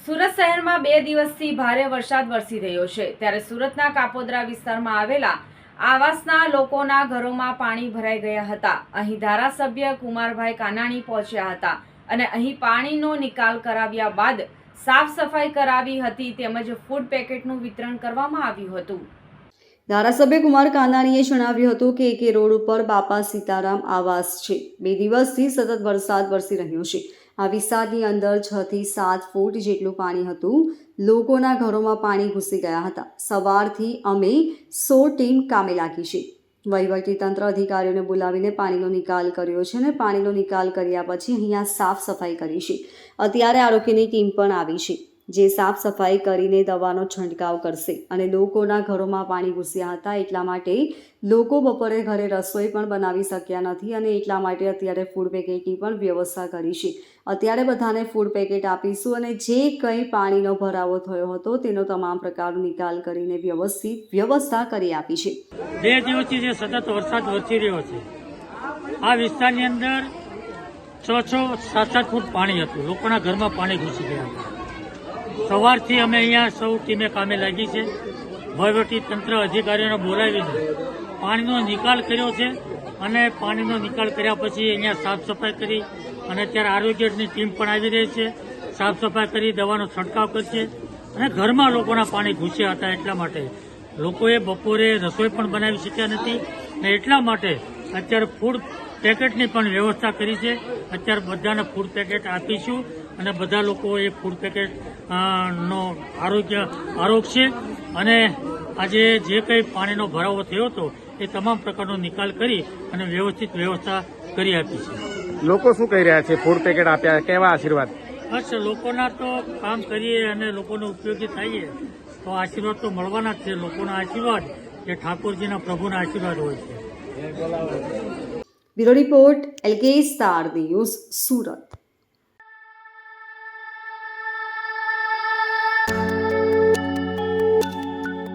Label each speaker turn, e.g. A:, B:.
A: સુરત શહેરમાં 2 દિવસથી ભારે વરસાદ વરસી રહ્યો છે ત્યારે સુરતના કાપોદ્રા વિસ્તારમાં આવેલા આવાસના લોકોના ઘરોમાં પાણી ભરાઈ ગયા હતા। અહીં ધારાસભ્ય કુમારભાઈ કાનાણી પહોંચ્યા હતા અને અહીં પાણીનો નિકાલ કરાવ્યા બાદ સાફ સફાઈ કરાવી હતી તેમજ ફૂડ પેકેટનું વિતરણ કરવામાં આવ્યું હતું।
B: ધારાસભ્ય કુમાર કાનાણીએ જણાવ્યું હતું કે એકે રોડ ઉપર બાપા સીતારામ આવાસ છે। 2 દિવસથી સતત વરસાદ વરસી રહ્યો છે। આ વિસ્તારની અંદર 6 થી 7 ફૂટ જેટલું પાણી હતું। લોકોના ઘરોમાં પાણી ઘૂસી ગયા હતા। સવારથી અમે 100 ટીમ કામે લાગી છે। વહીવટીતંત્ર અધિકારીઓને બોલાવીને પાણીનો નિકાલ કર્યો છે અને પાણીનો નિકાલ કર્યા પછી અહીંયા સાફ સફાઈ કરી છે। અત્યારે આરોગ્યની ટીમ પણ આવી છે જે સાફ સફાઈ કરીને દવાનો છંટકાવ કરશે અને લોકોના ઘરોમાં પાણી ઘૂસ્યા હતા એટલા માટે લોકો બપોરે ઘરે રસોઈ પણ બનાવી શક્યા નથી અને એટલા માટે અત્યારે ફૂડ પેકેટની પણ વ્યવસ્થા કરી છે। અત્યારે બધાને ફૂડ પેકેટ આપીશું અને જે કંઈ પાણીનો ભરાવો થયો હતો તેનો તમામ પ્રકારનો નિકાલ કરીને વ્યવસ્થિત વ્યવસ્થા કરી આપી છે।
C: 2 દિવસથી જે સતત વરસાદ વરસી રહ્યો છે આ વિસ્તારની અંદર 6-7 ફૂટ પાણી હતું। લોકોના ઘરમાં પાણી ઘૂસી ગયા હતા। સવારથી અમે અહીંયા સૌ ટીમે કામે લાગી છે। વહીવટી તંત્ર અધિકારીઓને બોલાવીને પાણીનો નિકાલ કર્યો છે અને પાણીનો નિકાલ કર્યા પછી અહીંયા સાફ સફાઈ કરી અને અત્યારે આરોગ્યની ટીમ પણ આવી રહી છે। સાફ સફાઈ કરી દવાનો છંટકાવ કરશે અને ઘરમાં લોકોના પાણી ઘૂસ્યા હતા એટલા માટે લોકોએ બપોરે રસોઈ પણ બનાવી શક્યા નથી અને એટલા માટે અત્યારે ફૂડ પેકેટની પણ વ્યવસ્થા કરી છે। અત્યારે બધાને ફૂડ પેકેટ આપીશું અને બધા લોકો એ ફૂડ પેકેટ નો આરોગશે અને આજે જે કંઈ પાણીનો ભરાવો થયો હતો એ તમામ પ્રકારનો નિકાલ કરી અને વ્યવસ્થિત વ્યવસ્થા કરી આપી છે।
D: લોકો શું કહી રહ્યા છે? ફૂડ પેકેટ આપ્યા, કેવા આશીર્વાદ?
C: બસ લોકોના તો કામ કરીએ અને લોકોને ઉપયોગી થઈએ તો આશીર્વાદ તો મળવાના જ છે। લોકોના આશીર્વાદ એ ઠાકોરજીના પ્રભુના આશીર્વાદ હોય છે।
B: Bureau report LK star news Surat.